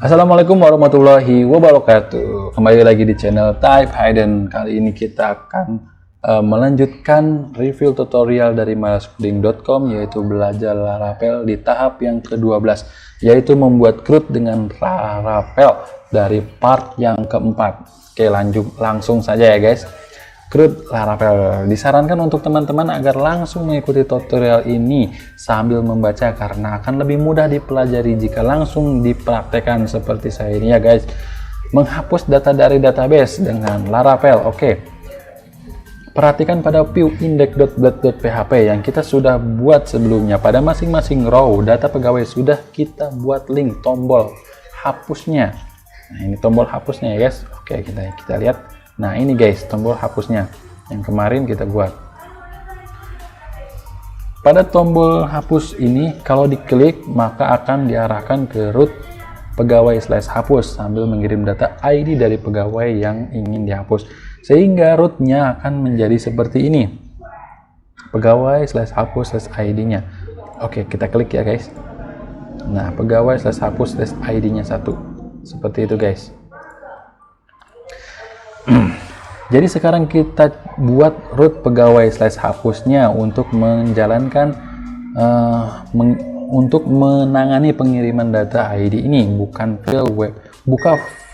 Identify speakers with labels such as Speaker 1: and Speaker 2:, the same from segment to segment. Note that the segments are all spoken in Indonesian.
Speaker 1: Assalamualaikum warahmatullahi wabarakatuh. Kembali lagi di channel Type Hidden. Kali ini kita akan melanjutkan review tutorial dari malascoding.com, yaitu belajar Laravel di tahap yang ke-12, yaitu membuat CRUD dengan Laravel dari part yang keempat. Oke, langsung saja ya guys. CRUD Laravel disarankan untuk teman-teman agar langsung mengikuti tutorial ini sambil membaca, karena akan lebih mudah dipelajari jika langsung dipraktekkan seperti saya ini ya guys. Menghapus data dari database dengan Laravel. Oke, perhatikan pada view index.blade.php yang kita sudah buat sebelumnya. Pada masing-masing row data pegawai sudah kita buat link tombol hapusnya. Nah, ini tombol hapusnya ya guys. Oke, kita lihat. Nah, ini guys tombol hapusnya yang kemarin kita buat. Pada tombol hapus ini kalau diklik maka akan diarahkan ke root pegawai/hapus sambil mengirim data ID dari pegawai yang ingin dihapus, sehingga rootnya akan menjadi seperti ini, pegawai/hapus/ID-nya. Oke, kita klik ya guys. Nah, pegawai/hapus/ID-nya 1 seperti itu guys. Jadi sekarang kita buat root pegawai/hapusnya untuk menjalankan untuk menangani pengiriman data ID ini, bukan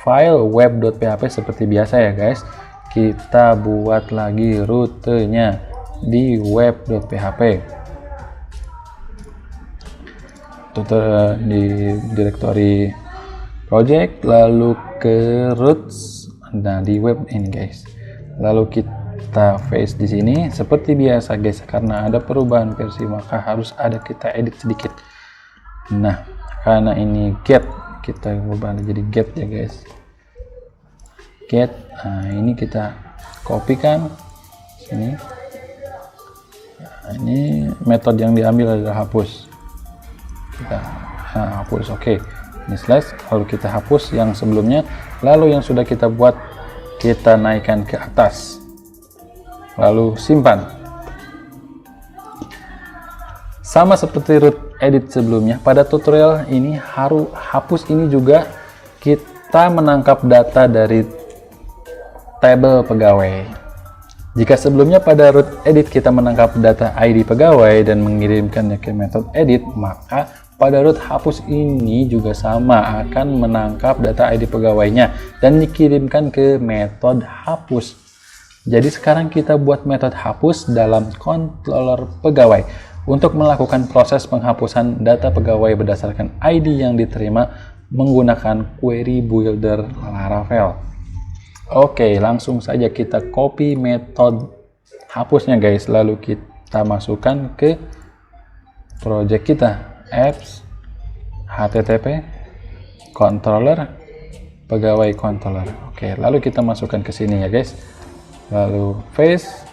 Speaker 1: file web.php seperti biasa ya guys. Kita buat lagi rutenya di web.php, di direktori project, lalu ke roots. Nah, di web ini guys, lalu kita paste di sini seperti biasa guys. Karena ada perubahan versi maka harus ada kita edit sedikit. Nah, karena ini get, kita ubah jadi get ya guys, get. Nah, ini kita kopikan sini. Nah, ini metode yang diambil adalah hapus. Kita hapus. Oke, ini slash, lalu kita hapus yang sebelumnya, lalu yang sudah kita buat kita naikkan ke atas, lalu simpan. Sama seperti root edit sebelumnya, pada tutorial ini hapus ini juga kita menangkap data dari tabel pegawai. Jika sebelumnya pada root edit kita menangkap data ID pegawai dan mengirimkannya ke metode edit, maka pada root hapus ini juga sama, akan menangkap data ID pegawainya dan dikirimkan ke metode hapus. Jadi sekarang kita buat metode hapus dalam controller pegawai untuk melakukan proses penghapusan data pegawai berdasarkan ID yang diterima menggunakan query builder Laravel. Oke, langsung saja kita copy metode hapusnya guys, lalu kita masukkan ke project kita, apps http controller pegawai controller. Oke, lalu kita masukkan ke sini ya guys, lalu paste,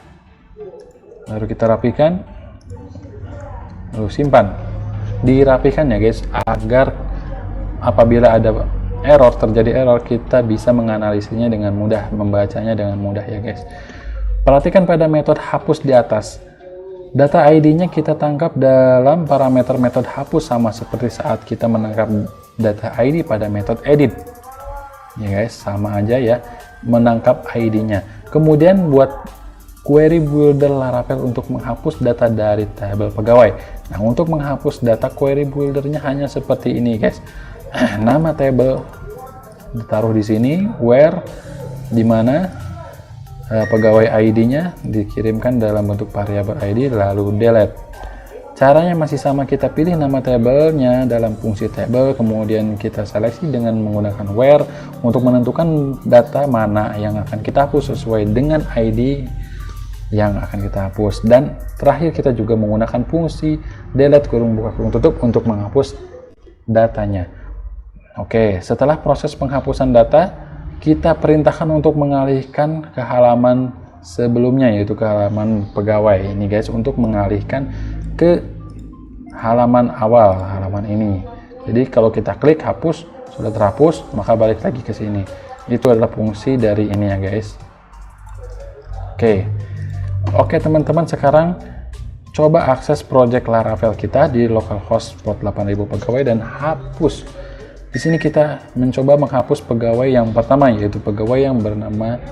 Speaker 1: lalu kita rapikan, lalu simpan. Dirapikan ya guys, agar apabila ada terjadi error kita bisa menganalisisnya dengan mudah, membacanya dengan mudah ya guys. Perhatikan pada metode hapus di atas. Data ID-nya kita tangkap dalam parameter metode hapus, sama seperti saat kita menangkap data ID pada metode edit. Ya guys, sama aja ya, menangkap ID-nya. Kemudian buat query builder Laravel untuk menghapus data dari tabel pegawai. Nah, untuk menghapus data query buildernya hanya seperti ini guys. Nama tabel ditaruh di sini, where, di mana pegawai ID-nya dikirimkan dalam bentuk variabel ID, lalu delete. Caranya masih sama, kita pilih nama tabelnya dalam fungsi table, kemudian kita seleksi dengan menggunakan where untuk menentukan data mana yang akan kita hapus sesuai dengan ID yang akan kita hapus. Dan terakhir kita juga menggunakan fungsi delete kurung buka kurung tutup untuk menghapus datanya. Oke, setelah proses penghapusan data, kita perintahkan untuk mengalihkan ke halaman sebelumnya, yaitu ke halaman pegawai ini guys, untuk mengalihkan ke halaman awal, halaman ini. Jadi kalau kita klik hapus, sudah terhapus, maka balik lagi ke sini. Itu adalah fungsi dari ini ya guys. Oke teman-teman, sekarang coba akses project Laravel kita di localhost port 8000 pegawai dan hapus. Di sini kita mencoba menghapus pegawai yang pertama, yaitu pegawai yang bernama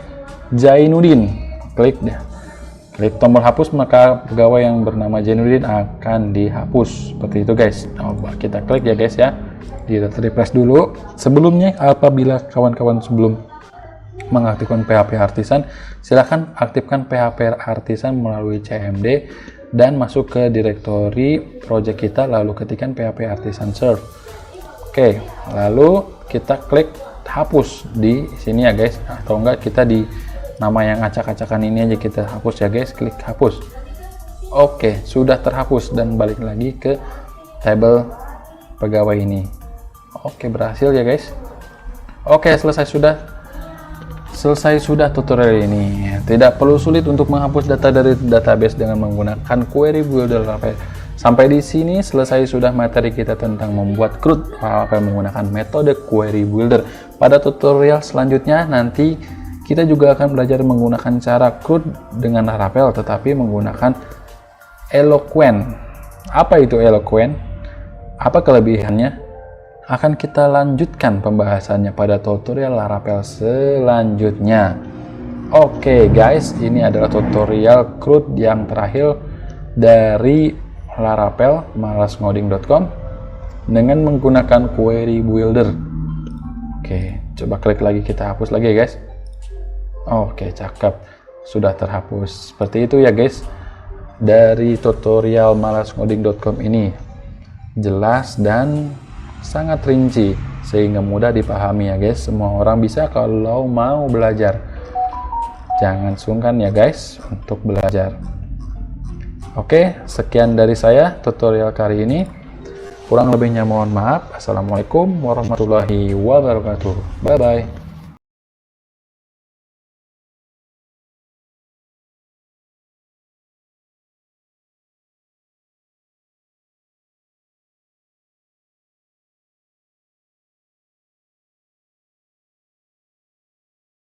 Speaker 1: Zainuddin. Klik deh. Klik tombol hapus, maka pegawai yang bernama Zainuddin akan dihapus. Seperti itu guys. Coba kita klik ya guys ya. Kita refresh dulu. Sebelumnya, apabila kawan-kawan sebelum mengaktifkan PHP Artisan, silahkan aktifkan PHP Artisan melalui CMD dan masuk ke direktori project kita, lalu ketikkan PHP Artisan serve. Oke, lalu kita klik hapus di sini ya guys, atau enggak kita di nama yang acak-acakan ini aja kita hapus ya guys. Klik hapus. Oke, sudah terhapus dan balik lagi ke tabel pegawai ini. Oke, berhasil ya guys. Oke, selesai sudah tutorial ini. Tidak perlu sulit untuk menghapus data dari database dengan menggunakan query builder Laravel. Sampai di sini selesai sudah materi kita tentang membuat CRUD Laravel menggunakan metode query builder. Pada tutorial selanjutnya nanti kita juga akan belajar menggunakan cara CRUD dengan Laravel tetapi menggunakan Eloquent. Apa itu Eloquent? Apa kelebihannya? Akan kita lanjutkan pembahasannya pada tutorial Laravel selanjutnya. Oke guys, ini adalah tutorial CRUD yang terakhir dari Laravel malasngoding.com dengan menggunakan query builder. Oke, coba klik lagi, kita hapus lagi ya guys. Oke, cakep, sudah terhapus. Seperti itu ya guys, dari tutorial malasngoding.com ini jelas dan sangat rinci sehingga mudah dipahami ya guys. Semua orang bisa kalau mau belajar. Jangan sungkan ya guys untuk belajar. Oke, sekian dari saya tutorial kali ini. Kurang lebihnya mohon maaf. Assalamualaikum warahmatullahi wabarakatuh. Bye bye.